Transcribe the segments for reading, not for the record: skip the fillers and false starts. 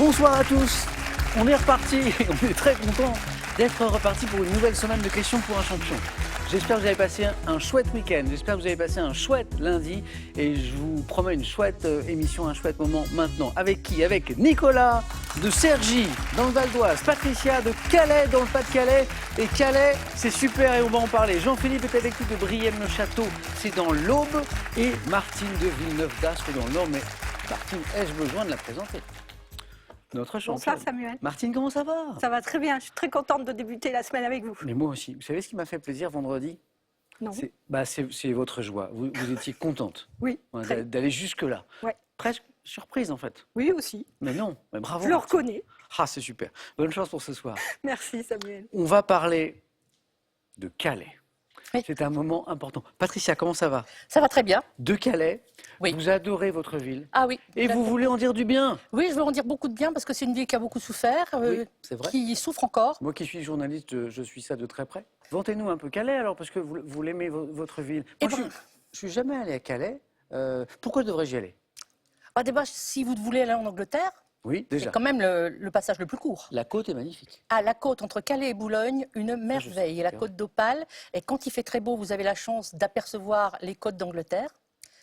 Bonsoir à tous, on est reparti, on est très content d'être reparti pour une nouvelle semaine de questions pour un champion. J'espère que vous avez passé un chouette week-end, j'espère que vous avez passé un chouette lundi et je vous promets une chouette émission, un chouette moment maintenant. Avec qui? Avec Nicolas de Cergy dans le Val d'Oise, Patricia de Calais dans le Pas-de-Calais. Et Calais, c'est super et on va en parler. Jean-Philippe est avec nous de Brienne-le-Château, c'est dans l'Aube. Et Martine de Villeneuve d'Ascq dans le Nord. Mais Martine, ai-je besoin de la présenter? Notre championne. Bonsoir Samuel. Martine, comment ça va? Ça va très bien, je suis très contente de débuter la semaine avec vous. Mais moi aussi. Vous savez ce qui m'a fait plaisir vendredi? Non. C'est votre joie. Vous étiez contente. Oui. D'aller jusque-là. Ouais. Presque surprise en fait. Oui aussi. Mais non, mais bravo. Je le Martine. reconnais. Ah, c'est super. Bonne chance pour ce soir. Merci Samuel. On va parler de Calais. Oui. C'est un moment important. Patricia, comment ça va? Ça va très bien. De Calais. Oui. Vous adorez votre ville. Ah oui. Et vous voulez en dire du bien? Oui, je veux en dire beaucoup de bien parce que c'est une ville qui a beaucoup souffert, Oui, c'est vrai. qui souffre encore. Moi qui suis journaliste, je suis ça de très près. Vantez-nous un peu Calais alors, parce que vous l'aimez votre ville. Eh Moi, ben- je suis jamais allé à Calais. Pourquoi devrais-je y aller? Ah, d'abord, si vous voulez aller en Angleterre, Oui, c'est déjà. quand même le passage le plus court. La côte est magnifique. À la côte entre Calais et Boulogne, une merveille. Et la côte d'Opale. Et quand il fait très beau, vous avez la chance d'apercevoir les côtes d'Angleterre.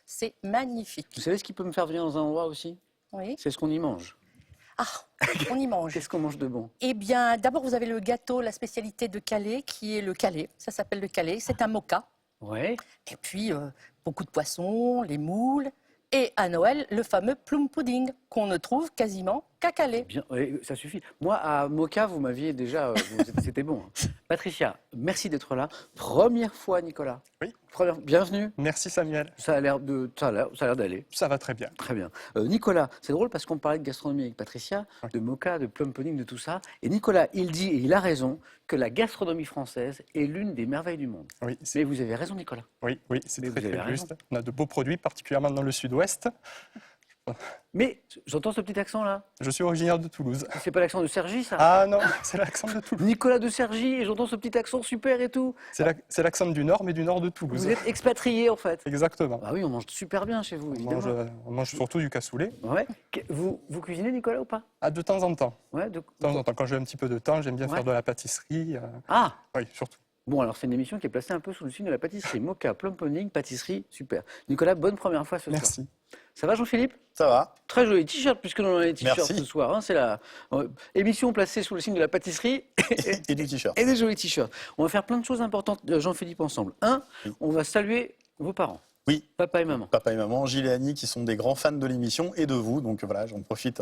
C'est magnifique. Vous savez ce qui peut me faire venir dans un endroit aussi? Oui. C'est ce qu'on y mange. Ah, on y mange. Qu'est-ce qu'on mange de bon? Eh bien, d'abord, vous avez le gâteau, la spécialité de Calais, qui est le Calais. Ça s'appelle le Calais. C'est un moka. Ouais. Et puis, beaucoup de poissons, les moules. Et à Noël, le fameux plum pudding, qu'on ne trouve quasiment qu'à Calais. Bien, ouais, ça suffit. Moi, à Mocha, vous m'aviez déjà... c'était bon. Hein. Patricia, merci d'être là. Première fois, Nicolas. Oui. Bienvenue. Merci Samuel. Ça a l'air d'aller. Ça va très bien. Très bien. Nicolas, c'est drôle parce qu'on parlait de gastronomie avec Patricia, Oui. de mocha, de plum pudding, de tout ça. Et Nicolas, il dit, et il a raison, que la gastronomie française est l'une des merveilles du monde. Oui, Mais vous avez raison, Nicolas. oui, c'est Mais très, vous avez très juste. raison. On a de beaux produits, particulièrement dans le sud-ouest. Mais j'entends ce petit accent là. Je suis originaire de Toulouse. C'est pas l'accent de Cergy, ça? Ah non, c'est l'accent de Toulouse. Nicolas de Cergy, et j'entends ce petit accent super et tout. C'est l'accent du nord, mais du nord de Toulouse. Vous êtes expatrié en fait. Exactement. Ah oui, on mange super bien chez vous, évidemment. On mange surtout du cassoulet. Ouais. Vous cuisinez, Nicolas, ou pas? Ah, de temps en temps. Ouais. De temps en temps, quand j'ai un petit peu de temps, j'aime bien Ouais. faire de la pâtisserie. Ah. Oui, surtout. Bon, alors c'est une émission qui est placée un peu sous le signe de la pâtisserie. Mocha, plum pudding, pâtisserie, super. Nicolas, bonne première fois ce soir. Merci. Ça va, Jean-Philippe? Ça va. Très joli t-shirt, puisque l'on a les t-shirts Merci. ce soir. Hein, c'est la émission placée sous le signe de la pâtisserie Et du t-shirt. et des jolis t-shirts. On va faire plein de choses importantes, Jean-Philippe, ensemble. Oui. On va saluer vos parents, Oui, papa et maman. papa et maman, Gilles et Annie, qui sont des grands fans de l'émission et de vous. Donc voilà, j'en profite.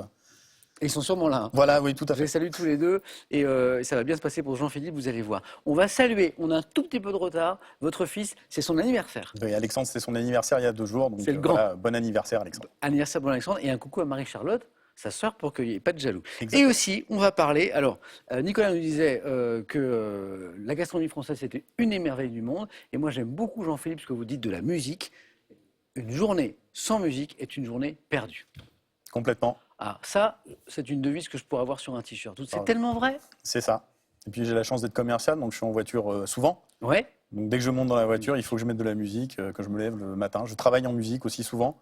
Et ils sont sûrement là. Hein. Voilà, oui, tout à Je les fait. salue tous les deux et ça va bien se passer pour Jean-Philippe, vous allez voir. On va saluer, on a un tout petit peu de retard, votre fils, c'est son anniversaire. Oui, Alexandre, c'était son anniversaire il y a 2 jours. Donc C'est le grand. voilà, bon anniversaire, Alexandre. Anniversaire bon Alexandre et un coucou à Marie-Charlotte, sa sœur, pour qu'il n'y ait pas de jaloux. Exactement. Et aussi, on va parler, alors Nicolas nous disait que la gastronomie française c'était une des merveilles du monde et moi j'aime beaucoup Jean-Philippe ce que vous dites de la musique. Une journée sans musique est une journée perdue. Complètement, Ah, ça, c'est une devise que je pourrais avoir sur un t-shirt. C'est Ah oui. tellement vrai. c'est ça. Et puis j'ai la chance d'être commercial, donc je suis en voiture souvent. Ouais. Donc dès que je monte dans la voiture, il faut que je mette de la musique, que je me lève le matin. Je travaille en musique aussi souvent.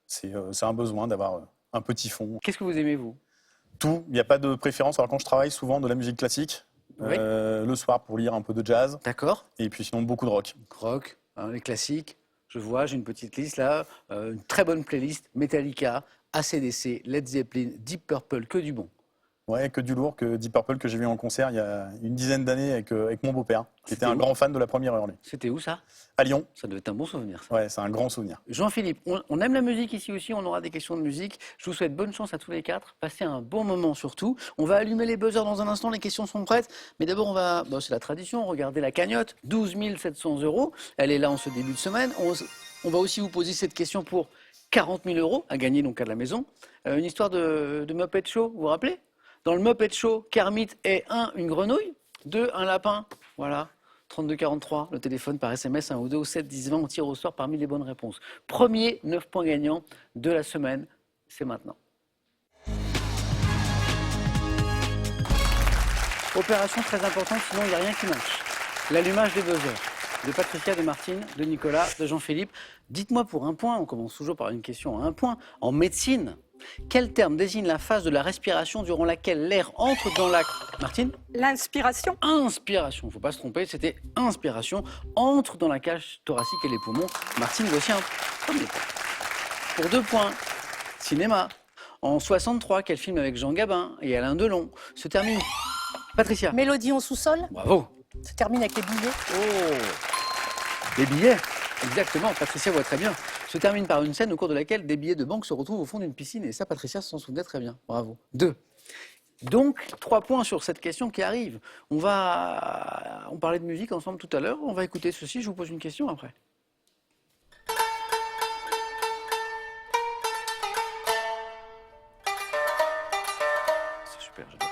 C'est un besoin d'avoir un petit fond. Qu'est-ce que vous aimez, vous? Tout, il n'y a pas de préférence. Alors quand je travaille, souvent de la musique classique. Oui. Le soir pour lire un peu de jazz. D'accord. Et puis sinon beaucoup de rock. Rock, hein, les classiques. Je vois, j'ai une petite liste là. Une très bonne playlist. Metallica, AC/DC, Led Zeppelin, Deep Purple, que du bon. Ouais, que du lourd, que Deep Purple que j'ai vu en concert il y a une dizaine d'années avec mon beau-père, qui C'était était un où grand fan de la première heure. Lui. C'était où ça? À Lyon, Ça devait être un bon souvenir, ça. ouais, c'est un grand souvenir. Jean-Philippe, on aime la musique ici aussi, on aura des questions de musique. Je vous souhaite bonne chance à tous les quatre. Passez un bon moment surtout. On va allumer les buzzers dans un instant, les questions sont prêtes. Mais d'abord, on va, c'est la tradition, regarder la cagnotte. 12 700 €. Elle est là en ce début de semaine. On va aussi vous poser cette question pour 40 000 € à gagner donc à la maison. Une histoire de Muppet Show, vous vous rappelez? Dans le Muppet Show, Kermit est 1, une grenouille, 2, un lapin. Voilà, 32 43, le téléphone par SMS, 1 ou 2 au 7 10 20, on tire au sort parmi les bonnes réponses. Premier 9 points gagnants de la semaine, c'est maintenant. Opération très importante, sinon il n'y a rien qui marche. L'allumage des buzzers. De Patricia, de Martine, de Nicolas, de Jean-Philippe. Dites-moi pour un point, on commence toujours par une question à un point. En médecine, Quel terme désigne la phase de la respiration durant laquelle l'air entre dans la... Martine? L'inspiration. Inspiration, il ne faut pas se tromper, c'était inspiration, entre dans la cage thoracique et les poumons. Martine, voici un premier point. Pour 2 points, cinéma. En 63, quel film avec Jean Gabin et Alain Delon se termine? Patricia. Mélodie en sous-sol Bravo. se termine avec les billets. Oh, les billets, exactement, Patricia voit très bien. Se termine par une scène au cours de laquelle des billets de banque se retrouvent au fond d'une piscine. Et ça, Patricia s'en souvenait très bien. Bravo. 2. Donc, 3 points sur cette question qui arrive. On parlait de musique ensemble tout à l'heure. On va écouter ceci. Je vous pose une question après. C'est super, j'adore.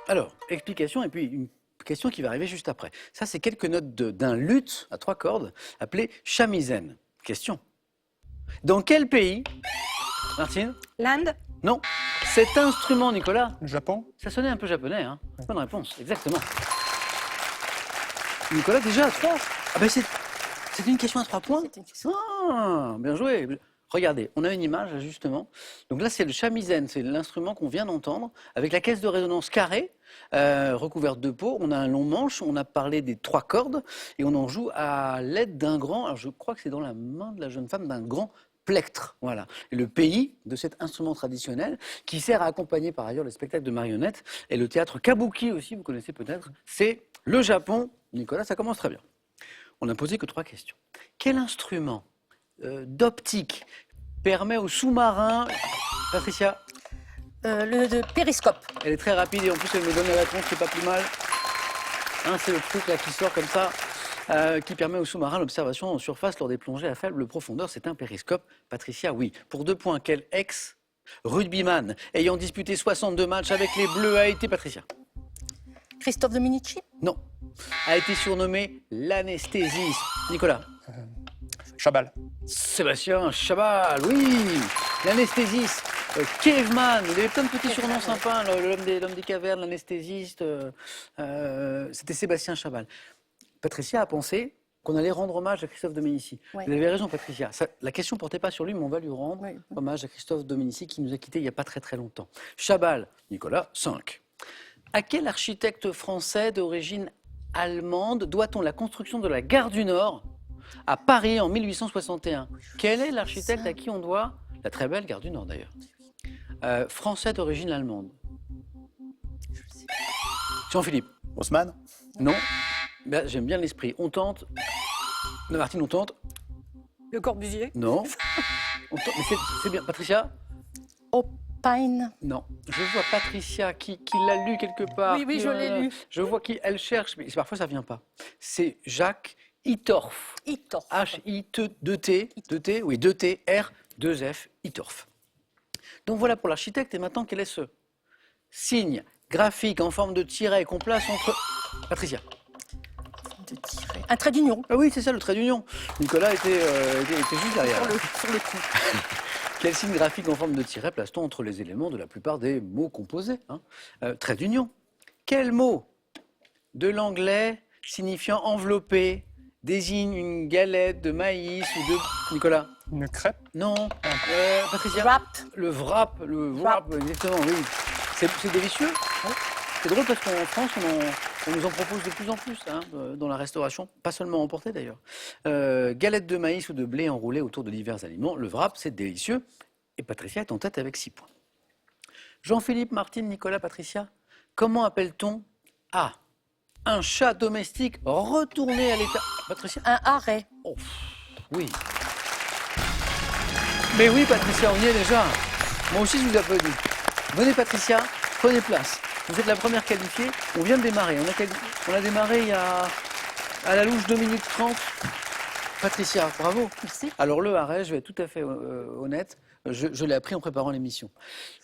Alors, explication et puis une question qui va arriver juste après. Ça, c'est quelques notes d'un luth à 3 cordes appelé shamisen. Question. Dans quel pays, Martine? L'Inde. Non. Cet instrument, Nicolas, Le Japon? ça sonnait un peu japonais, hein? Bonne réponse, exactement. Nicolas, déjà à 3. Ah ben c'est une question à 3 points. C'est une question. Ah, bien joué. Regardez, on a une image là, justement. Donc là, c'est le shamisen, c'est l'instrument qu'on vient d'entendre, avec la caisse de résonance carrée, recouverte de peau. On a un long manche, on a parlé des 3 cordes, et on en joue à l'aide d'un grand, alors je crois que c'est dans la main de la jeune femme, d'un grand plectre. Voilà. Et le pays de cet instrument traditionnel, qui sert à accompagner par ailleurs les spectacles de marionnettes, et le théâtre kabuki aussi, vous connaissez peut-être, c'est le Japon. Nicolas, ça commence très bien. On n'a posé que 3 questions. Quel instrument d'optique permet aux sous-marins... Patricia, Le périscope. elle est très rapide et en plus elle me donne la réponse, c'est pas plus mal. Hein, c'est le truc là qui sort comme ça, qui permet aux sous-marins l'observation en surface lors des plongées à faible profondeur. C'est un périscope. Patricia, oui. Pour 2 points, quel ex-rugbyman ayant disputé 62 matchs avec les Bleus a été... Patricia? Christophe Dominici. Non. A été surnommé l'anesthésiste. Nicolas? Chabal. Sébastien Chabal, oui. L'anesthésiste. Caveman, il avait plein de petits surnoms sympas, l'homme des cavernes, l'anesthésiste, c'était Sébastien Chabal. Patricia a pensé qu'on allait rendre hommage à Christophe Dominici. Ouais. Vous avez raison, Patricia. La question ne portait pas sur lui, mais on va lui rendre Oui. hommage à Christophe Dominici qui nous a quittés il n'y a pas très très longtemps. Chabal, Nicolas, 5. À quel architecte français d'origine allemande doit-on la construction de la gare du Nord à Paris en 1861? Quel est l'architecte à qui on doit la très belle gare du Nord d'ailleurs? Français d'origine allemande. Jean-Philippe? Haussmann? Non. Ben, j'aime bien l'esprit. On tente. Non, Martine, on tente. Le Corbusier. Non. On tente. Mais c'est bien. Patricia? Opine. Non. Je vois Patricia qui l'a lu quelque part. Oui, oui, je l'ai lu. Je vois qu'elle cherche, mais parfois ça ne vient pas. C'est Jacques Hittorf. Hittorf. H-I-T, 2T, oui, 2T, R, 2F, Hittorf. Donc voilà pour l'architecte. Et maintenant, quel est ce signe graphique en forme de tiret qu'on place entre... Patricia? De tirer. Un trait d'union. Ah oui, c'est ça, le trait d'union. Nicolas était juste derrière. Sur le coup. Quel signe graphique en forme de tiret place-t-on entre les éléments de la plupart des mots composés, hein? Trait d'union. Quel mot de l'anglais signifiant enveloppé désigne une galette de maïs ou de... Nicolas? Une crêpe? Non. Patricia? Wrap. Le wrap, exactement, oui. C'est délicieux. Hein. C'est drôle parce qu'en France, on nous en propose de plus en plus hein, dans la restauration, pas seulement emporté d'ailleurs. Galette de maïs ou de blé enroulée autour de divers aliments, le wrap, c'est délicieux. Et Patricia est en tête avec 6 points. Jean-Philippe, Martine, Nicolas, Patricia, comment appelle-t-on un chat domestique retourné à l'état... Patricia? Un arrêt. Oh, oui. Mais oui, Patricia, on y est déjà. Moi aussi, je vous applaudis. Venez, Patricia, prenez place. Vous êtes la première qualifiée. On vient de démarrer. On a démarré il y a à la louche 2 minutes 30. Patricia, bravo. Merci. Alors le haret, je vais être tout à fait honnête, je l'ai appris en préparant l'émission.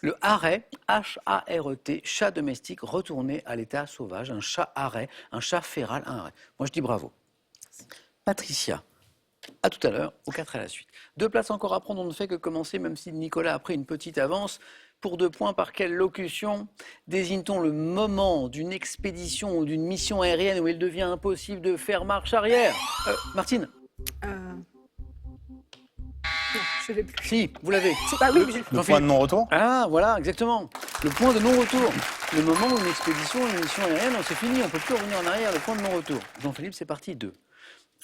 Le haret, H-A-R-E-T, chat domestique retourné à l'état sauvage, un chat haret, un chat féral, un haret. Moi je dis bravo. Patricia, à tout à l'heure, aux 4 à la suite. 2 places encore à prendre, on ne fait que commencer, même si Nicolas a pris une petite avance. pour 2 points. Par quelle locution désigne-t-on le moment d'une expédition ou d'une mission aérienne où il devient impossible de faire marche arrière? Martine? Non, je ne l'ai plus. Si, vous l'avez. Ah oui, Le point de non-retour. Ah, voilà, exactement. Le point de non-retour. Le moment où une expédition, une mission aérienne, c'est fini, on ne peut plus revenir en arrière, le point de non-retour. Jean-Philippe, c'est parti 2.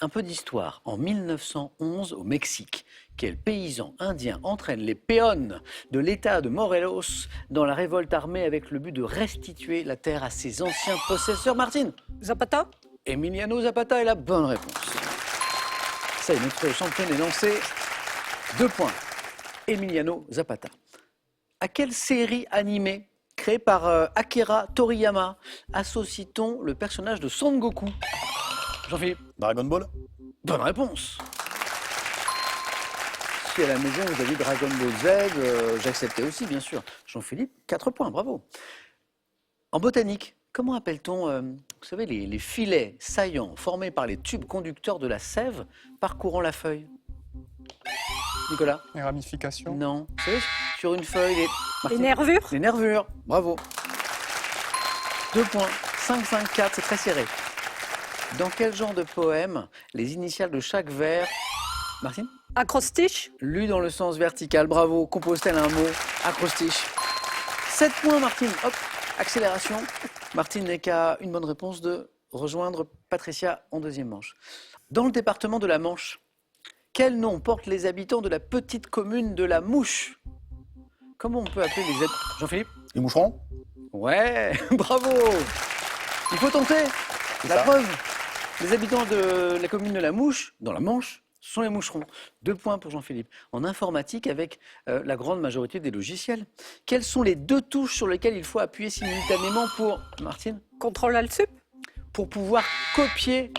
Un peu d'histoire. En 1911, au Mexique, quel paysan indien entraîne les péons de l'État de Morelos dans la révolte armée avec le but de restituer la terre à ses anciens possesseurs? Martine? Zapata? Emiliano Zapata est la bonne réponse. Ça y est, notre championne est lancée. 2 points. Emiliano Zapata. À quelle série animée créée par Akira Toriyama associe-t-on le personnage de Son Goku? Jean-Philippe? Dragon Ball. Bonne réponse. Si à la maison vous avez Dragon Ball Z, j'acceptais aussi, bien sûr. Jean-Philippe, 4 points, bravo. En botanique, comment appelle-t-on, vous savez, les filets saillants formés par les tubes conducteurs de la sève parcourant la feuille? Nicolas? Les ramifications. Non. Vous savez, sur une feuille, Les Martine? nervures? Les nervures, bravo. 2 points, 5, 5, 4, c'est très serré. Dans quel genre de poème les initiales de chaque vers, Martine? Acrostiche? Lu dans le sens vertical, bravo. Compose-t-elle un mot? Acrostiche. 7 points, Martine. Hop, accélération. Martine n'est qu'à une bonne réponse de rejoindre Patricia en deuxième manche. Dans le département de la Manche, quel nom portent les habitants de la petite commune de la Mouche? Comment on peut appeler les habitants? Jean-Philippe? Les moucherons. Ouais, bravo. Il faut tenter. C'est La ça. preuve, les habitants de la commune de la Mouche, dans la Manche, sont les moucherons. 2 points pour Jean-Philippe. En informatique, avec la grande majorité des logiciels, quelles sont les 2 touches sur lesquelles il faut appuyer simultanément pour, Martine, Contrôle Alt-Sup? pour pouvoir copier?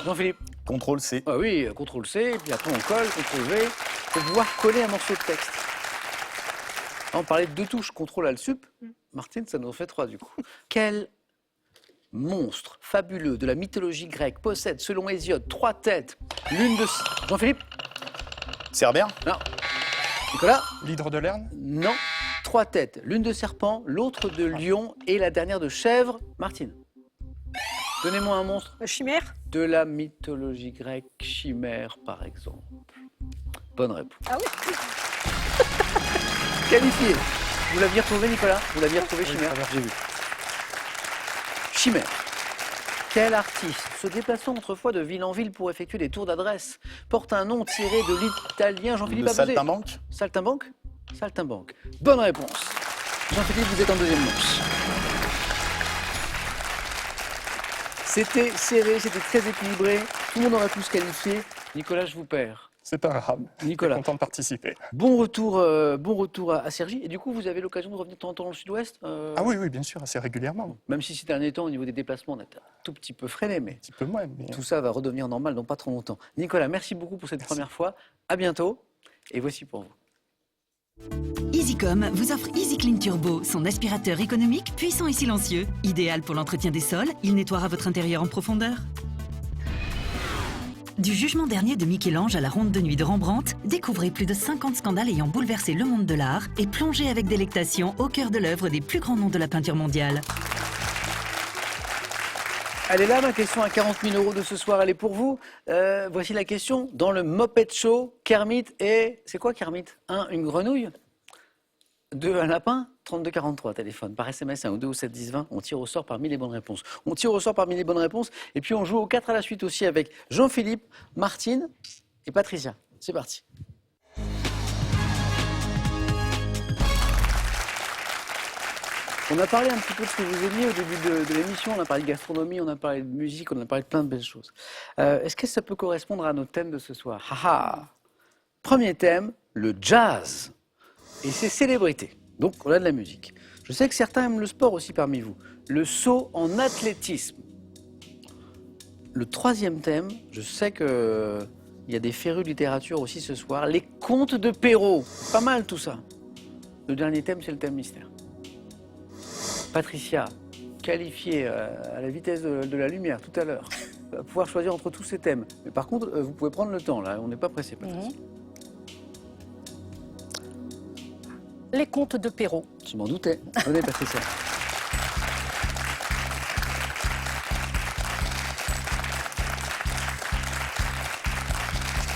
Jean-Philippe? Contrôle C. Ah oui, CTRL-C, puis après on colle, CTRL-V, pour pouvoir coller un morceau de texte. On parlait de 2 touches, CTRL-Alt-Sup. Martine, ça nous en fait 3 du coup. Quel monstre fabuleux de la mythologie grecque possède, selon Hésiode, 3 têtes? L'une de... Jean-Philippe? Cerbère. Non. Nicolas? L'hydre de Lerne. Non. 3 têtes. L'une de serpent, l'autre de lion et la dernière de chèvre. Martine? Donnez-moi un monstre La chimère? de la mythologie grecque, chimère par exemple. Bonne réponse. Ah oui. Qualifié. Vous l'aviez retrouvé, Nicolas? Vous l'aviez retrouvé, Oui, chimère? très bien. J'ai vu. Chimère. Quel artiste, se déplaçant autrefois de ville en ville pour effectuer des tours d'adresse, porte un nom tiré de l'italien Jean-Philippe Le Abosé? saltimbanque. Saltimbanque? Saltimbanque. Bonne réponse. Jean-Philippe, vous êtes en deuxième manche. C'était serré, c'était très équilibré. Tout le monde aurait pu se qualifier. Nicolas, je vous perds. C'est pas grave. Nicolas. Content de participer. Bon retour à Cergy. Et du coup, vous avez l'occasion de revenir de temps en temps dans le sud-ouest Ah oui, oui, bien sûr, assez régulièrement. Même si ces derniers temps, au niveau des déplacements, on a un tout petit peu freiné, mais Un petit peu moins, mais tout ça va redevenir normal dans pas trop longtemps. Nicolas, merci beaucoup pour cette première fois. À bientôt. Et voici pour vous. EasyCom vous offre EasyClean Turbo, son aspirateur économique, puissant et silencieux. Idéal pour l'entretien des sols, il nettoiera votre intérieur en profondeur. Du jugement dernier de Michel-Ange à la ronde de nuit de Rembrandt, découvrez plus de 50 scandales ayant bouleversé le monde de l'art et plongez avec délectation au cœur de l'œuvre des plus grands noms de la peinture mondiale. Elle est là, ma question à 40 000 € de ce soir, elle est pour vous. Voici la question. Dans le Muppet Show, Kermit est... C'est quoi Kermit? 1, une grenouille? 2, un lapin? 32 43, téléphone. Par SMS, 1 ou 2 ou 7 10 20, on tire au sort parmi les bonnes réponses. On tire au sort parmi les bonnes réponses. Et puis on joue aux 4 à la suite aussi avec Jean-Philippe, Martine et Patricia. C'est parti. On a parlé un petit peu de ce que vous aimiez au début de l'émission. On a parlé de gastronomie, on a parlé de musique, on a parlé de plein de belles choses. Est-ce que ça peut correspondre à nos thèmes de ce soir? Haha. Premier thème, le jazz et ses célébrités. Donc on a de la musique. Je sais que certains aiment le sport aussi parmi vous. Le saut en athlétisme. Le troisième thème, je sais qu'il y a des férus de littérature aussi ce soir. Les contes de Perrault. Pas mal tout ça. Le dernier thème, c'est le thème mystère. Patricia, qualifiée à la vitesse de la lumière tout à l'heure, va pouvoir choisir entre tous ces thèmes. Mais par contre, vous pouvez prendre le temps, là, on n'est pas pressé, Patricia. Les contes de Perrault. Je m'en doutais. Venez, Patricia.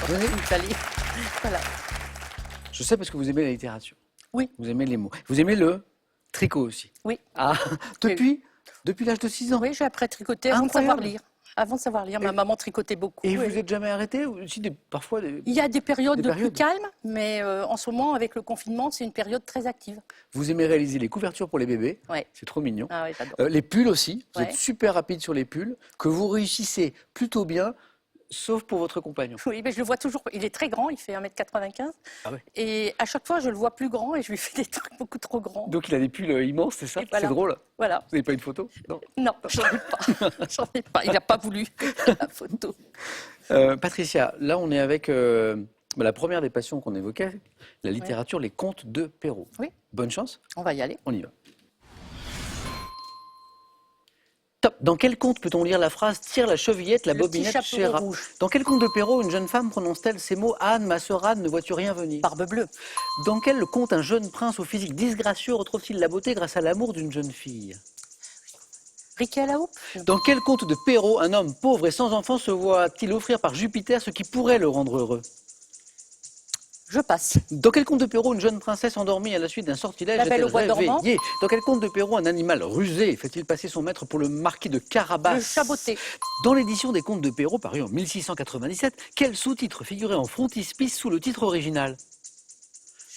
Venez. Italie. Voilà. Je sais parce que vous aimez la littérature. Oui. Vous aimez les mots. Vous aimez le tricot aussi. Oui. Ah, depuis l'âge de 6 ans. Oui, j'ai appris à tricoter avant de savoir Incroyable. lire. Avant de savoir lire, ma maman tricotait beaucoup. Et et- vous n'êtes jamais arrêté ou si parfois Il y a des périodes Des plus périodes. calmes, mais en ce moment, avec le confinement, c'est une période très active. vous aimez réaliser les couvertures pour les bébés. Ouais. C'est trop mignon. Ah oui, j'adore. Les pulls aussi. Vous Ouais. êtes super rapide sur les pulls, que vous réussissez plutôt bien, sauf pour votre compagnon. Oui, mais je le vois toujours. Il est très grand, il fait 1m95. Ah ouais. Et à chaque fois, je le vois plus grand et je lui fais des trucs beaucoup trop grands. Donc il a des pulls immenses, c'est ça? Et voilà. C'est drôle. Voilà. Vous n'avez pas une photo? Non. Non, j'en ai pas. J'en ai pas. Il n'a pas voulu la photo. Patricia, là on est avec la première des passions qu'on évoquait, la littérature, les contes de Perrault. Oui. Bonne chance, On va y aller. on y va. Top. Dans quel conte peut-on lire la phrase « Tire la chevillette, la Le petit bobinette chapeau chéra » rouge. Dans quel conte de Perrault une jeune femme prononce-t-elle ces mots « Anne, ma sœur Anne, ne vois-tu rien venir » Barbe bleue. Dans quel conte un jeune prince au physique disgracieux retrouve-t-il la beauté grâce à l'amour d'une jeune fille? Riquet à la houppe. Dans quel conte de Perrault un homme pauvre et sans enfant se voit-il offrir par Jupiter ce qui pourrait le rendre heureux? Je passe. Dans quel conte de Perrault une jeune princesse endormie à la suite d'un sortilège La Belle est-elle au bois dormant. réveillée? Dans quel conte de Perrault un animal rusé fait-il passer son maître pour le marquis de Carabas? Le chaboté. Dans l'édition des contes de Perrault parue en 1697, quel sous-titre figurait en frontispice sous le titre original?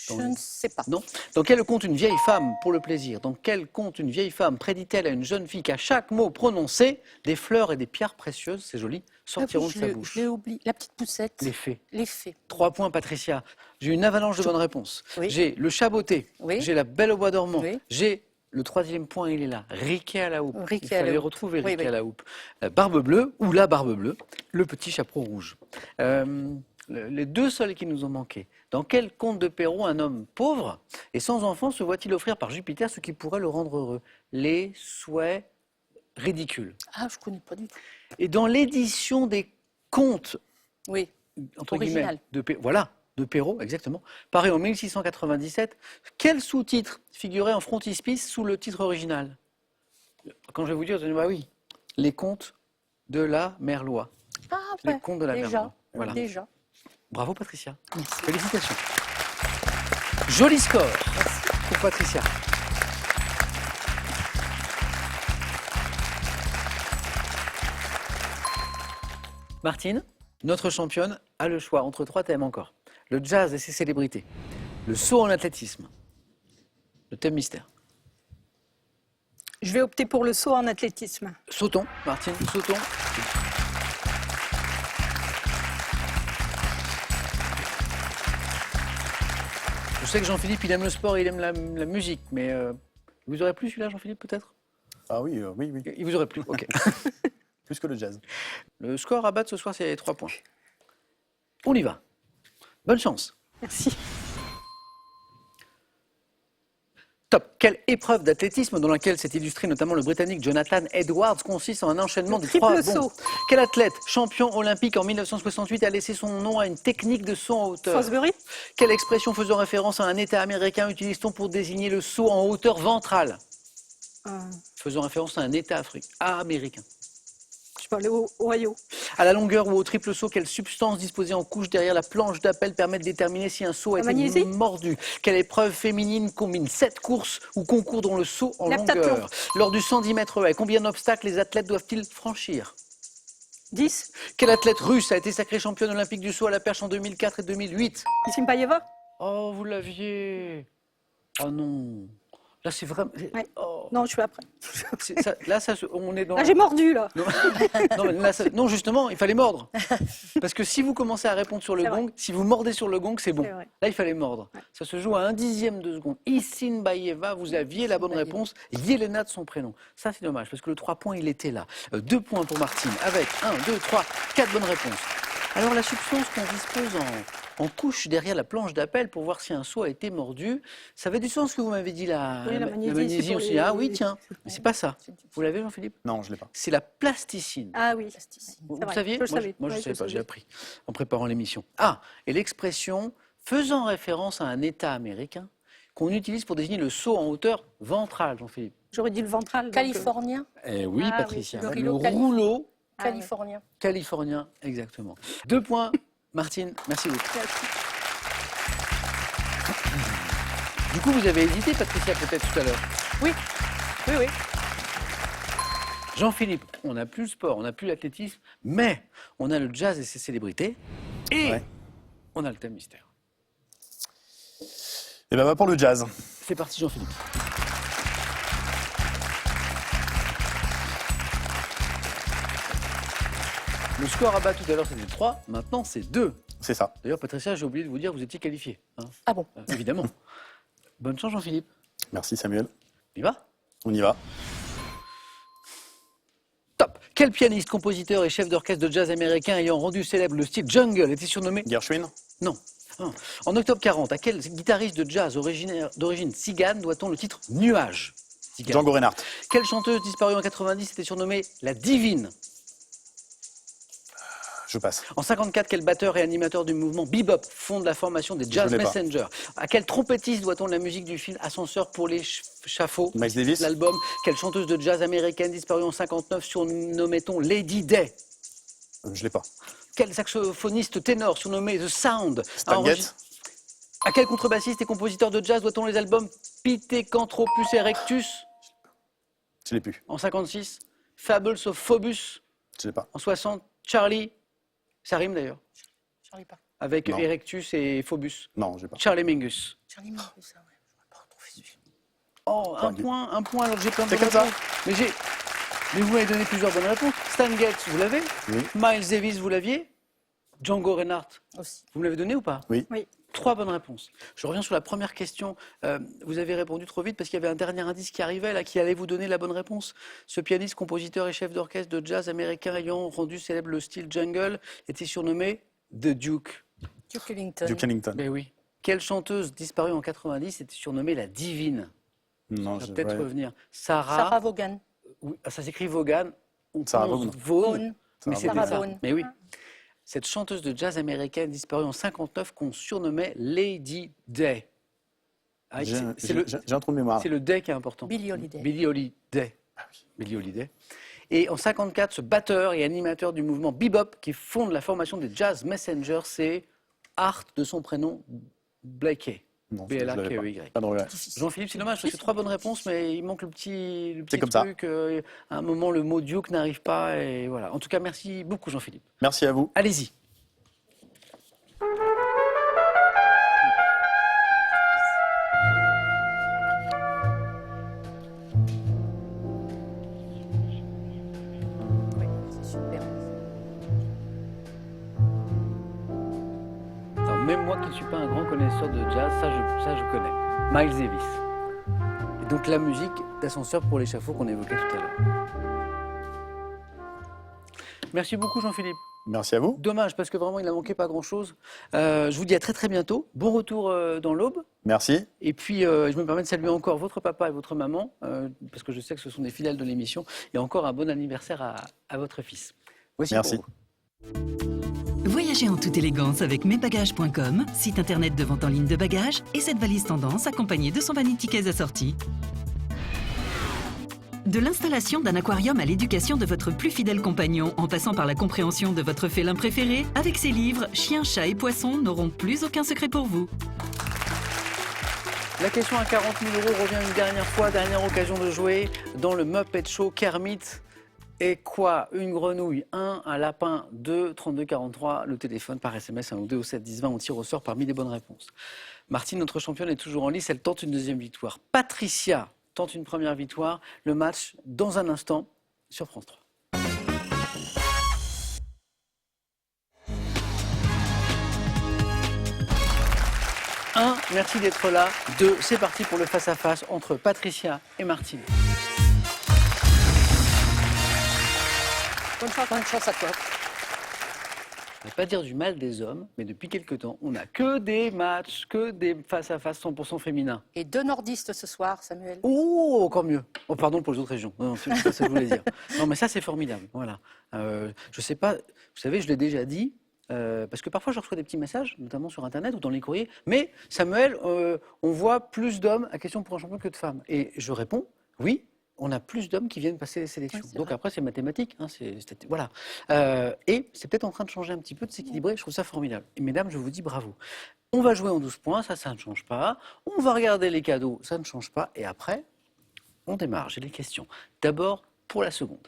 Je ne sais pas. Non. Dans quel conte une vieille femme, pour le plaisir, dans quel conte une vieille femme prédit-elle à une jeune fille qu'à chaque mot prononcé, des fleurs et des pierres précieuses, c'est joli, sortiront de sa bouche? Je l'ai oublié. La petite poussette. Les fées. Les fées. 3 points, Patricia. J'ai une avalanche de bonnes réponses. Oui. J'ai le chaboté. Oui. J'ai la belle au bois dormant. Oui. J'ai le 3e point, il est là. Riquet à la houppe. Riquet Il à la fallait houppe. retrouver Oui, Riquet oui. à la houppe. La barbe bleue ou la barbe bleue, le petit chapeau rouge. Les deux seuls qui nous ont manqué. Dans quel conte de Perrault un homme pauvre et sans enfant se voit-il offrir par Jupiter ce qui pourrait le rendre heureux? Les souhaits ridicules. Ah, je ne connais pas du tout. Et dans l'édition des contes Oui. entre Original. guillemets, de Perrault, exactement, paru en 1697, quel sous-titre figurait en frontispice sous le titre original? Quand je vais vous dire, vous allez dire, bah oui, les contes de la Merlois. Ah, Les ouais. contes de la Déjà. Merlois. Voilà. Déjà. Bravo Patricia. Félicitations. Joli score pour Patricia. Martine, notre championne, a le choix entre 3 thèmes encore. Le jazz et ses célébrités, le saut en athlétisme, le thème mystère. Je vais opter pour le saut en athlétisme. Sautons, Martine, sautons. Je sais que Jean-Philippe, il aime le sport et il aime la musique, mais il vous aurait plu celui-là, Jean-Philippe, peut-être? Ah oui, oui, oui. Il vous aurait plu, ok. Plus que le jazz. Le score à battre ce soir, c'est 3 points. On y va. Bonne chance. Merci. Top. Quelle épreuve d'athlétisme dans laquelle s'est illustré notamment le Britannique Jonathan Edwards consiste en un enchaînement Le de triple 3 saut. bonds? Quel athlète, champion olympique en 1968, a laissé son nom à une technique de saut en hauteur? Fosbury. Quelle expression faisant référence à un État américain utilise-t-on pour désigner le saut en hauteur ventrale? Faisant référence à un État américain. Je peux aller au Ohio. À la longueur ou au triple saut, quelle substance disposée en couche derrière la planche d'appel permet de déterminer si un saut a La été magnésie. mordu? Quelle épreuve féminine combine 7 courses ou concours dont le saut en L'heptathlon. longueur? Lors du 110 mètres haies, combien d'obstacles les athlètes doivent-ils franchir? 10. Quelle athlète russe a été sacrée championne olympique du saut à la perche en 2004 et 2008? Issimpaeva. Oh, vous l'aviez. Oh non. Là, c'est vraiment. Ouais. Oh. Non, je suis après. On est dans. Ah, j'ai mordu là. Non, non, mais là, non, justement, il fallait mordre. Parce que si vous commencez à répondre sur le C'est gong, vrai. si vous mordez sur le gong, c'est bon. C'est vrai. Là, il fallait mordre. Ouais. Ça se joue à 1/10 de seconde. Isinbayeva, vous aviez la bonne réponse. Yelena de son prénom. Ça, c'est dommage, parce que le 3 points, il était là. 2 points pour Martine, avec 1, 2, 3, 4 bonnes réponses. Alors, la substance qu'on dispose en couche derrière la planche d'appel pour voir si un saut a été mordu, ça avait du sens ce que vous m'avez dit là. Oui, la magnésie, c'est pour aussi. les- Ah oui, tiens. Mais c'est pas ça. Vous l'avez, Jean-Philippe? Non, je ne l'ai pas. C'est la plasticine. Ah oui. Vous C'est vrai. saviez? Je le Moi, savais. moi, je ne Ouais, savais je pas, le j'ai savais. appris en préparant l'émission. Ah, et l'expression faisant référence à un État américain qu'on utilise pour désigner le saut en hauteur ventrale, Jean-Philippe? J'aurais dit le ventral. donc, Californien, Eh oui, Ah oui, Patricia. le Le rouleau rouleau Ah oui. californien. californien, exactement. 2 points, Martine, merci beaucoup. Du coup, vous avez hésité, Patricia, peut-être tout à l'heure. Oui, oui, oui. Jean-Philippe, on n'a plus le sport, on n'a plus l'athlétisme, mais on a le jazz et ses célébrités, et Ouais. on a le thème mystère. Et ben, va pour le jazz. C'est parti, Jean-Philippe. Le score à bas tout à l'heure, c'était 3, maintenant c'est 2. C'est ça. D'ailleurs, Patricia, j'ai oublié de vous dire, vous étiez qualifié. Hein. Ah bon? Évidemment. Bonne chance, Jean-Philippe. Merci Samuel. On y va? On y va. Top. Quel pianiste, compositeur et chef d'orchestre de jazz américain ayant rendu célèbre le style jungle était surnommé... Gershwin. Non. Non. En octobre 40, à quel guitariste de jazz d'origine tzigane doit-on le titre Nuage? Tzigane. Django Reinhardt. Quelle chanteuse disparue en 90 était surnommée la Divine? Je passe. En 54, quel batteur et animateur du mouvement bebop fonde la formation des Jazz Je l'ai pas. Messengers? À quel trompettiste doit-on la musique du film Ascenseur pour les chafauds? Miles Davis. L'album. Quelle chanteuse de jazz américaine disparue en 59 surnommait-on Lady Day? Je l'ai pas. Quel saxophoniste ténor surnommé The Sound a Stan enregistré- Getz. À quel contrebassiste et compositeur de jazz doit-on les albums Pithecanthropus Erectus Je l'ai plus. en 56, Fables of Phobus Je l'ai pas. en 60, Charlie, ça rime d'ailleurs, Charlie pas. avec Non. Erectus et Phobus, Non, j'ai pas. Charlie Mingus. Charlie Mingus, ça, ouais. Je ne pas retrouver celui-là. Oh, un point, alors que j'ai plein de C'est bonnes comme ça. réponses. Mais vous m'avez donné plusieurs bonnes réponses. Stan Getz, vous l'avez? Oui. Miles Davis, vous l'aviez? Django Reinhardt, Aussi. vous me l'avez donné ou pas? Oui. Oui. 3 bonnes réponses. Je reviens sur la première question. Vous avez répondu trop vite parce qu'il y avait un dernier indice qui arrivait là, qui allait vous donner la bonne réponse. Ce pianiste, compositeur et chef d'orchestre de jazz américain ayant rendu célèbre le style jungle était surnommé The Duke. Duke Ellington. Duke Ellington. Ben oui. Quelle chanteuse disparue en 90 était surnommée la Divine? Non, Ça je va peut-être ouais. revenir. Sarah Vaughan. Oui, ça s'écrit Vaughan. On Sarah prononce Vaughan. Vaughan, mais Sarah c'était Vaughan. ça. Vaughan. Mais oui. Cette chanteuse de jazz américaine disparue en 59 qu'on surnommait Lady Day. Ah, J'ai c'est le, j'ai un trou de mémoire. c'est le Day qui est important. Billie Holiday. Billie Holiday. Billie Holiday. Et en 54, ce batteur et animateur du mouvement bebop qui fonde la formation des Jazz Messengers, c'est Art de son prénom Blakey. Non, je l'avais pas. B-L-A-K-E-Y. Pas de regret. Jean-Philippe, c'est dommage, parce que c'est 3 bonnes réponses, mais il manque le petit C'est comme ça. truc. À un moment, le mot Duke n'arrive pas. Et voilà. En tout cas, merci beaucoup, Jean-Philippe. Merci à vous. Allez-y. Oui, c'est super. Alors, même moi qui ne suis pas un grand connaisseur de jazz, ça je connais. Miles Davis. Et donc la musique d'ascenseur pour l'échafaud qu'on évoquait tout à l'heure. Merci beaucoup Jean-Philippe. Merci à vous. Dommage parce que vraiment il n'a manqué pas grand-chose. Je vous dis à très très bientôt. Bon retour dans l'Aube. Merci. Et puis je me permets de saluer encore votre papa et votre maman parce que je sais que ce sont des fidèles de l'émission. Et encore un bon anniversaire à votre fils. Voici Merci. pour vous. Voyagez en toute élégance avec mesbagages.com, site internet de vente en ligne de bagages, et cette valise tendance accompagnée de son vanity case assorti. De l'installation d'un aquarium à l'éducation de votre plus fidèle compagnon, en passant par la compréhension de votre félin préféré, avec ses livres, chiens, chats et poissons n'auront plus aucun secret pour vous. La question à 40 000 € revient une dernière fois, dernière occasion de jouer dans le Muppet Show Kermit. Et quoi? Une grenouille, 1, un lapin, 2, 32 43, le téléphone par SMS, 1 ou 2 au 7 10 20, on tire au sort parmi les bonnes réponses. Martine, notre championne, est toujours en lice, elle tente une deuxième victoire. Patricia tente une première victoire, le match dans un instant sur France 3. Un, merci d'être là. 2, c'est parti pour le face-à-face entre Patricia et Martine. Bonne chance à toi. Je ne vais pas dire du mal des hommes, mais depuis quelque temps, on n'a que des matchs, que des face-à-face 100% féminins. Et 2 nordistes ce soir, Samuel. Oh, encore mieux. Oh, pardon pour les autres régions. Non, c'est pas ça que je voulais dire. Non, mais ça, c'est formidable. Voilà. Je sais pas, vous savez, je l'ai déjà dit, parce que parfois je reçois des petits messages, notamment sur Internet ou dans les courriers. Mais Samuel, on voit plus d'hommes à question pour un champion que de femmes. Et je réponds, oui. On a plus d'hommes qui viennent passer les sélections. Oui, c'est Donc vrai. après, c'est mathématique. Hein, voilà. Et c'est peut-être en train de changer un petit peu, de s'équilibrer. Je trouve ça formidable. Et mesdames, je vous dis bravo. On va jouer en 12 points, ça ne change pas. On va regarder les cadeaux, ça ne change pas. Et après, on démarre. J'ai les questions. D'abord, pour la seconde.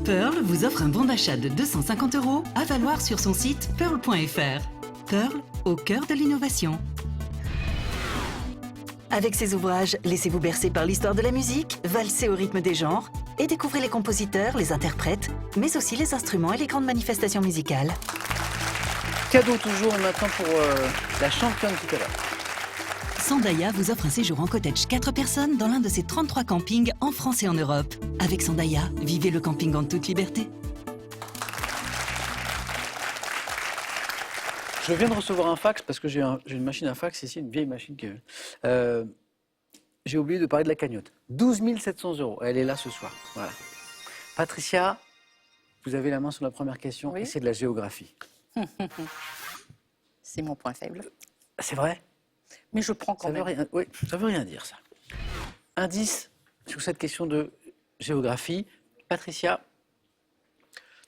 Pearl vous offre un bon d'achat de 250 € à valoir sur son site pearl.fr. Pearl, au cœur de l'innovation. Avec ses ouvrages, laissez-vous bercer par l'histoire de la musique, valsez au rythme des genres et découvrez les compositeurs, les interprètes, mais aussi les instruments et les grandes manifestations musicales. Cadeau toujours, et maintenant pour la championne tout à l'heure. Sandaïa vous offre un séjour en cottage 4 personnes dans l'un de ses 33 campings en France et en Europe. Avec Sandaïa, vivez le camping en toute liberté. Je viens de recevoir un fax parce que j'ai une machine à fax ici, une vieille machine que j'ai oublié de parler de la cagnotte. 12 700 €. Elle est là ce soir. Voilà. Patricia, vous avez la main sur la première question. Oui. Et c'est de la géographie. C'est mon point faible. C'est vrai? Mais je prends quand Ça veut même. rien, oui, ça veut rien dire ça. Indice sur cette question de géographie. Patricia.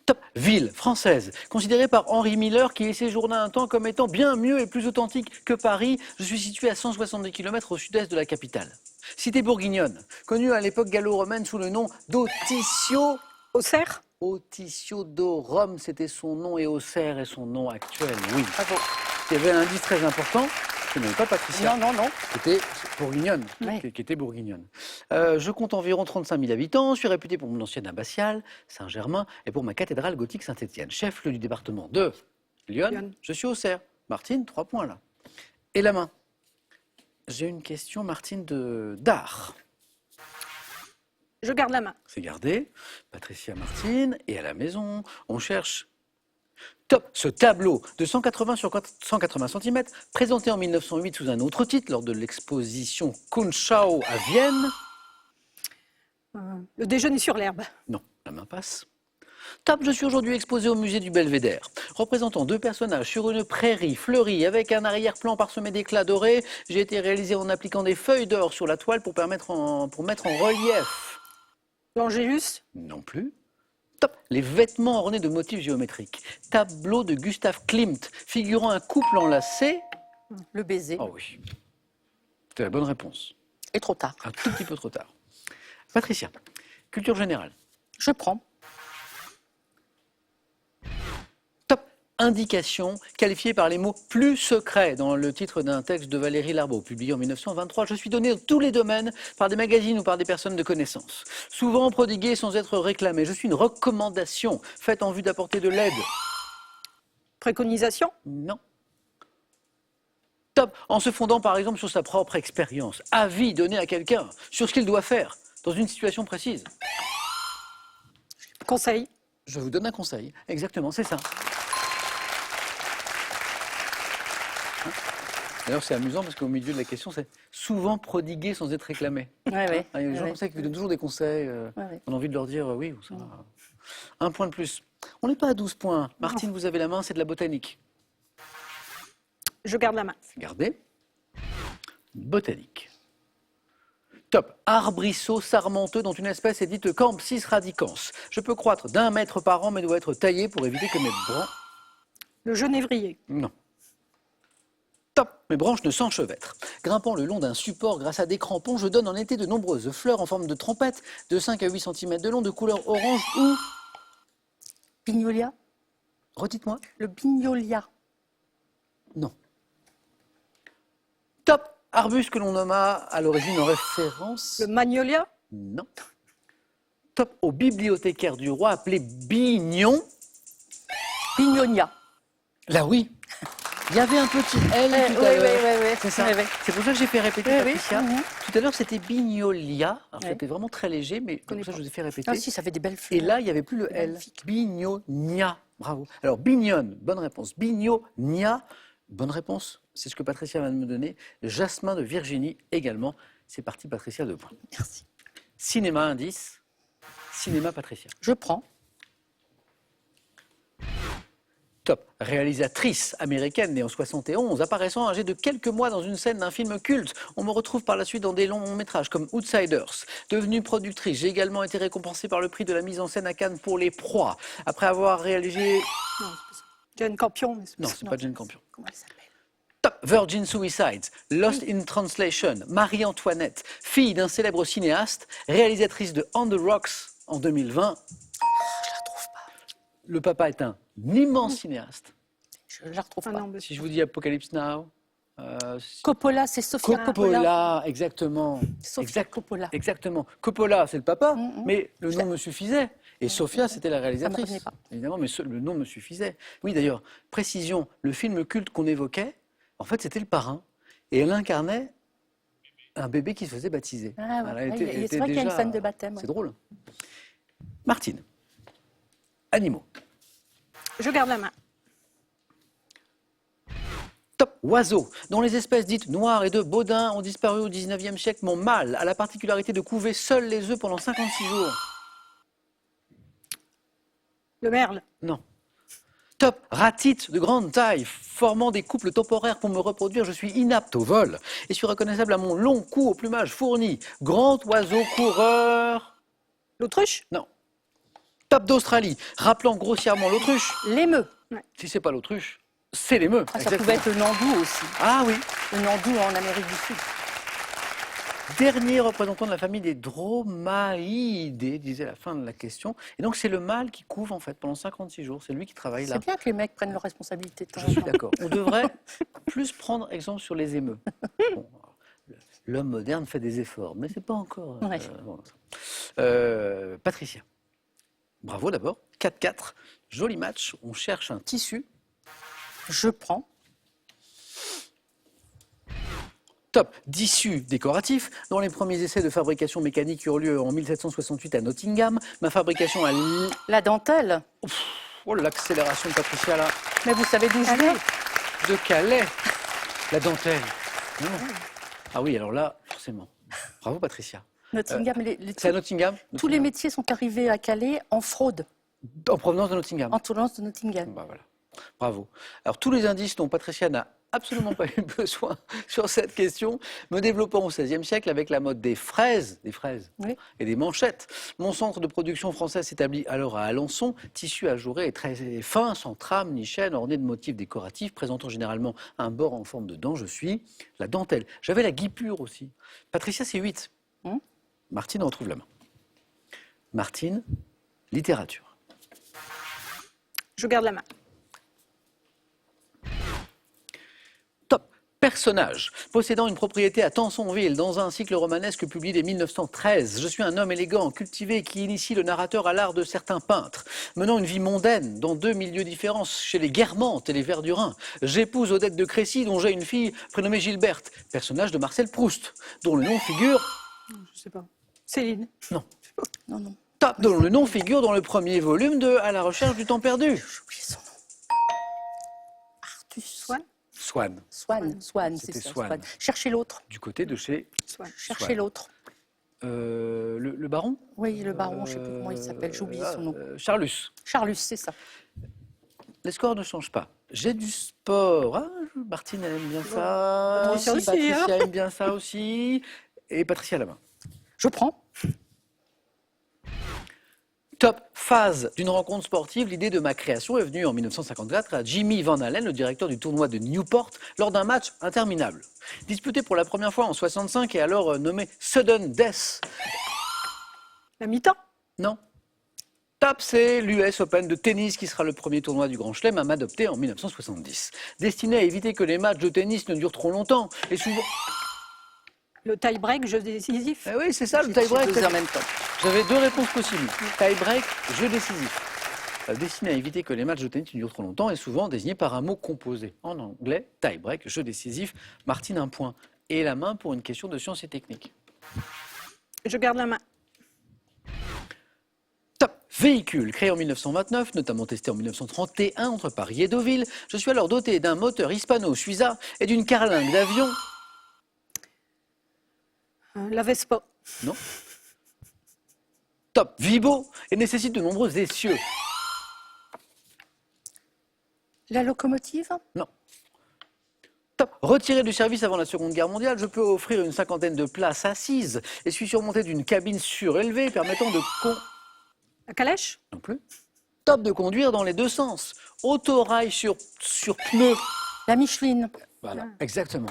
Top. Ville française, considérée par Henri Miller, qui y séjourna un temps comme étant bien mieux et plus authentique que Paris. Je suis situé à 170 km au sud-est de la capitale. Cité bourguignonne, connue à l'époque gallo-romaine sous le nom d'Auticio. Auxerre. Autitio-do-Rome, c'était son nom, et Auxerre est son nom actuel, oui. Bravo. Il y avait un indice très important, ce n'est pas Patricia. Non, non, non. Qui était bourguignonne. Oui. Qui était bourguignonne. Je compte environ 35 000 habitants. Je suis réputé pour mon ancienne abbatiale, Saint-Germain, et pour ma cathédrale gothique Saint-Étienne. Chef-lieu du département de Lyon. Lyon. Je suis Auxerre. Martine, 3 points là. Et la main. J'ai une question, Martine, d'art. Je garde la main. C'est gardé. Patricia, Martine, et à la maison, on cherche. Top, ce tableau de 180 sur 180 cm, présenté en 1908 sous un autre titre lors de l'exposition Kunstschau à Vienne. Le déjeuner sur l'herbe. Non, la main passe. Top, je suis aujourd'hui exposé au musée du Belvédère, représentant 2 personnages sur une prairie fleurie avec un arrière-plan parsemé d'éclats dorés. J'ai été réalisé en appliquant des feuilles d'or sur la toile pour mettre en relief. L'Angélus. Non plus. Top, les vêtements ornés de motifs géométriques. Tableau de Gustav Klimt, figurant un couple enlacé. Le baiser. Oh oui, c'est la bonne réponse. Et trop tard. Un tout petit peu trop tard. Patricia, culture générale. Je prends. Top, indication qualifiée par les mots plus secrets dans le titre d'un texte de Valérie Larbaud, publié en 1923. Je suis donné dans tous les domaines par des magazines ou par des personnes de connaissance. Souvent prodiguée sans être réclamée. Je suis une recommandation faite en vue d'apporter de l'aide. Préconisation. Non. Top, en se fondant par exemple sur sa propre expérience. Avis donné à quelqu'un sur ce qu'il doit faire dans une situation précise. Conseil. Je vous donne un conseil. Exactement, c'est ça. D'ailleurs, c'est amusant parce qu'au milieu de la question, c'est souvent prodigué sans être réclamé. Oui, oui. Il y a des gens comme ça qui vous donnent toujours des conseils. Ouais. On a envie de leur dire oui, ça va. Un point de plus. On n'est pas à 12 points. Martine, vous avez la main, c'est de la botanique. Je garde la main. Regardez. Botanique. Top. Arbrisseau sarmenteux dont une espèce est dite Campsis radicans. Je peux croître d'1 mètre par an mais dois être taillé pour éviter que mes branches... Le genévrier. Non. Top. Mes branches ne s'enchevêtrent. Grimpant le long d'un support grâce à des crampons, je donne en été de nombreuses fleurs en forme de trompette de 5 à 8 cm de long, de couleur orange ou... Bignolia. Redites-moi. Le bignolia. Non. Top. Arbuste que l'on nomma à l'origine en référence... Le magnolia. Non. Top au bibliothécaire du roi appelé Bignon. Bignonia. Là oui. Il y avait un petit L tout oui, à oui, l'heure. oui, oui. C'est ça. Oui, oui. C'est pour ça que j'ai fait répéter Oui, oui. Patricia. Mhm. Tout à l'heure c'était Bignolia. Alors Oui. c'était vraiment très léger, mais comme connais ça pas. je vous ai fait répéter. Ah si, ça fait des belles fleurs. Et là il n'y avait plus le C'est L. magnifique. Bignonia. Bravo. Alors Bignone, bonne réponse. Bignonia, bonne réponse. C'est ce que Patricia vient de me donner. Jasmin de Virginie également. C'est parti Patricia, 2 points. Merci. Cinéma indice. Cinéma Patricia. Je prends. Top. Réalisatrice américaine née en 71, apparaissant âgée de quelques mois dans une scène d'un film culte. On me retrouve par la suite dans des longs métrages comme Outsiders. Devenue productrice, j'ai également été récompensée par le prix de la mise en scène à Cannes pour Les Proies. Après avoir réalisé... Non, c'est pas ça. Jane Campion. Mais Non, c'est pas Jane Campion. Comment elle s'appelle? Top. Virgin Suicides, Lost in Translation, Marie-Antoinette, fille d'un célèbre cinéaste, réalisatrice de On the Rocks en 2020. Je la retrouve pas. Le papa est un immense cinéaste. Je la retrouve Ah pas. non, mais Si je vous dis Apocalypse Now... Coppola, c'est Sofia Coppola. Coppola, exactement. Sofia Coppola. Exactement. Coppola, c'est le papa, Mm, mm. mais le nom me suffisait. Et Sofia, c'était la réalisatrice. revenait pas. Évidemment, mais le nom me suffisait. Oui, d'ailleurs, précision, le film culte qu'on évoquait, en fait, c'était Le Parrain. Et elle incarnait un bébé qui se faisait baptiser. Ah ouais. Voilà, Ouais, elle c'est vrai qu'il y a une déjà- scène de baptême. C'est drôle. Martine. Animaux. je garde la main. Top. Oiseaux. Dont les espèces dites noires et de Baudin ont disparu au 19e siècle, mon mâle a la particularité de couver seul les œufs pendant 56 jours. Le merle. Non. Top. Ratite de grande taille, formant des couples temporaires pour me reproduire, je suis inapte au vol et suis reconnaissable à mon long cou au plumage fourni. Grand oiseau coureur. L'autruche. Non. Top d'Australie, rappelant grossièrement l'autruche. L'émeu. Si c'est pas l'autruche, c'est l'émeu. Ah, ça Exactement. pouvait être le nandou aussi. Ah oui. Le nandou en Amérique du Sud. Dernier représentant de la famille des Dromaeidés, disait la fin de la question. Et donc c'est le mâle qui couve en fait pendant 56 jours. C'est lui qui travaille là. C'est bien que les mecs prennent leurs responsabilités de temps Je en suis temps. d'accord. On devrait plus prendre exemple sur les émeux. Bon, l'homme moderne fait des efforts, mais c'est pas encore. Ouais. Patricia. Bravo d'abord. 4-4. Joli match. On cherche un tissu. Je prends. Top. Tissu décoratif. Dont les premiers essais de fabrication mécanique eurent lieu en 1768 à Nottingham. Ma fabrication à La dentelle. Oh, l'accélération de Patricia là. Mais vous savez d'où je viens? De Calais. La dentelle. Non. Ah oui, alors là, forcément. Bravo Patricia. Nottingham, C'est à Nottingham. tous les métiers sont arrivés à Calais en fraude, En provenance de Nottingham. en tournance de Nottingham. Bah voilà. Bravo. Alors tous les indices dont Patricia n'a absolument pas eu besoin sur cette question, me développant au XVIe siècle avec la mode des fraises Oui. et des manchettes. Mon centre de production français s'établit alors à Alençon, tissu ajouré et très fin, sans trame ni chaîne, orné de motifs décoratifs, présentant généralement un bord en forme de dent. Je suis la dentelle. J'avais la guipure aussi. Patricia, c'est 8. Martine retrouve la main. Martine, littérature. Je garde la main. Top. Personnage. Possédant une propriété à Tansonville, dans un cycle romanesque publié dès 1913. Je suis un homme élégant, cultivé, qui initie le narrateur à l'art de certains peintres. Menant une vie mondaine, dans deux milieux différents, chez les Guermantes et les Verdurins. J'épouse Odette de Crécy, dont j'ai une fille prénommée Gilberte. Personnage de Marcel Proust, dont le nom figure... Je sais pas. Céline. Non, non. Top. Dont le nom figure dans le premier volume de À la recherche du temps perdu. J'ai oublié son nom. Artus. Swann. Swann. Swann, c'est C'était ça. Swann. Cherchez l'autre. Du côté de chez... Swann. Cherchez Swann. l'autre. Le baron. Oui, le baron, je ne sais plus comment il s'appelle, j'ai oublié son nom. Charlus. Charlus, c'est ça. Les scores ne changent pas. J'ai du sport. Ah, Martine elle aime bien ça. Patricia aussi, Patricia aime bien ça aussi. Et Patricia à la main. Je prends. Top phase d'une rencontre sportive. L'idée de ma création est venue en 1954 à Jimmy Van Allen, le directeur du tournoi de Newport, lors d'un match interminable. Disputé pour la première fois en 65 et alors nommé Sudden Death. La mi-temps. Non. Top, c'est l'US Open de tennis qui sera le premier tournoi du Grand Chelem à m'adopter en 1970. Destiné à éviter que les matchs de tennis ne durent trop longtemps et souvent... Le tie-break, jeu décisif. Eh oui, c'est ça, le J'ai tie-break. deux en même temps. J'avais deux réponses possibles. Tie-break, jeu décisif. Destiné à éviter que les matchs de tennis ne durent trop longtemps et souvent désigné par un mot composé. En anglais, tie-break, jeu décisif. Martine, un point. Et la main pour une question de sciences et techniques. Je garde la main. Top. Véhicule, créé en 1929, notamment testé en 1931 entre Paris et Deauville. Je suis alors doté d'un moteur hispano-suiza et d'une carlingue d'avion. La Vespa. Non. Top. Vibo et nécessite de nombreux essieux. La locomotive? Non. Top. Retiré du service avant la Seconde Guerre mondiale, je peux offrir une cinquantaine de places assises et suis surmonté d'une cabine surélevée permettant de La calèche? non plus. Top de conduire dans les deux sens. Autorail sur pneus. La Micheline? Voilà, exactement.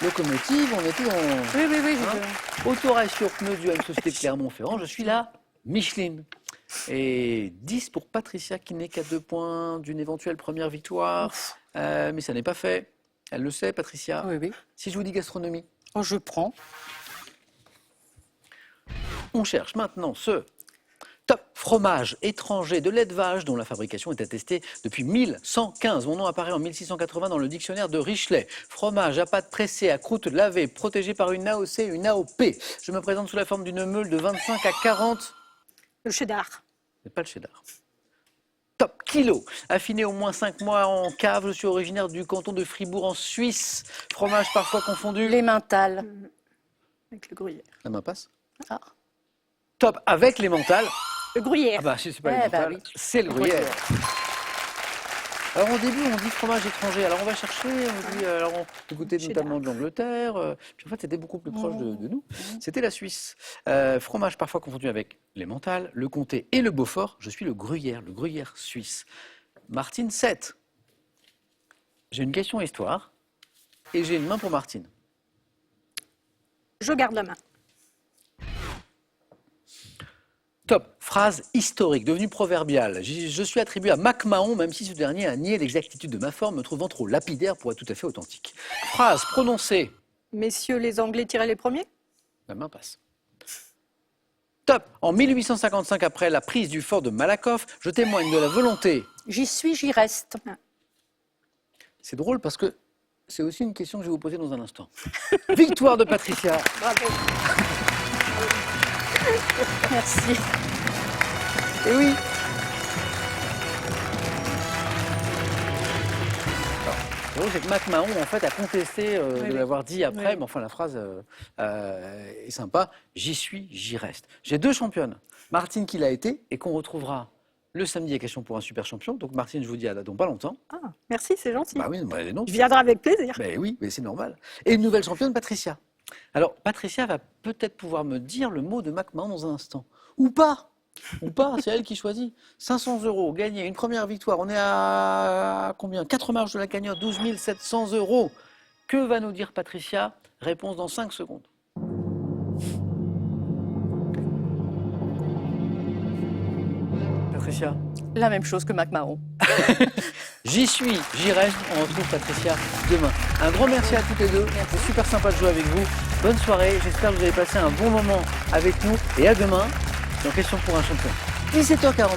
Locomotive, on était dans Oui. autorail sur pneus dû à une société de Clermont-Ferrand. Je suis là, Micheline. Et 10 pour Patricia qui n'est qu'à 2 points d'une éventuelle première victoire. Mais ça n'est pas fait. Elle le sait, Patricia. Oui. Si je vous dis gastronomie, Oh, je prends. on cherche maintenant ce top fromage étranger de lait de vache dont la fabrication est attestée depuis 1115. Mon nom apparaît en 1680 dans le dictionnaire de Richelet. Fromage à pâte pressée, à croûte lavée, protégé par une AOC et une AOP. Je me présente sous la forme d'une meule de 25 à 40. Le cheddar. C'est pas le cheddar. Top kilo, affiné au moins 5 mois en cave. Je suis originaire du canton de Fribourg en Suisse. Fromage parfois confondu. L'emmental. Avec le gruyère. La main passe. Ah. Top avec les mentales. Le gruyère. Ah bah si c'est pas Eh les mentales, bah oui. c'est le gruyère. Alors au début on dit fromage étranger, alors on va chercher, on dit, alors on goûtait Cheddar. notamment de l'Angleterre, puis en fait c'était beaucoup plus proche de nous, c'était la Suisse. Fromage parfois confondu avec l'emmental, le comté et le Beaufort, je suis le gruyère suisse. Martine 7. J'ai une question histoire et j'ai une main pour Martine. Je garde la main. Top, phrase historique, devenue proverbiale. Je suis attribué à MacMahon, même si ce dernier a nié l'exactitude de ma forme, me trouvant trop lapidaire pour être tout à fait authentique. Phrase prononcée. Messieurs les Anglais tiraient les premiers? La main passe. Top, en 1855, après la prise du fort de Malakoff, je témoigne de la volonté. J'y suis, j'y reste. C'est drôle parce que c'est aussi une question que je vais vous poser dans un instant. Victoire de Patricia. Bravo. Merci. Et oui. Le drôle, c'est que MacMahon, en fait, a contesté de l'avoir dit après, mais enfin, la phrase est sympa. J'y suis, j'y reste. J'ai 2 championnes. Martine qui l'a été et qu'on retrouvera le samedi à Question pour un super champion. Donc, Martine, je vous dis à dans pas longtemps. Ah, merci, c'est gentil. Bah oui, bah, elle est nôtre. Je viendrai avec plaisir. Ben oui, mais c'est normal. Et une nouvelle championne, Patricia. Alors, Patricia va peut-être pouvoir me dire le mot de MacMahon dans un instant. Ou pas. Ou pas, c'est elle qui choisit. 500 € gagné, une première victoire. On est à combien? 4 marches de la cagnotte, 12 700 €. Que va nous dire Patricia? Réponse dans 5 secondes. Patricia. La même chose que MacMahon. J'y suis, j'y reste. On retrouve Patricia demain. Un grand merci à toutes les deux. C'est super sympa de jouer avec vous. Bonne soirée. J'espère que vous avez passé un bon moment avec nous. Et à demain dans Question pour un champion. 17h45.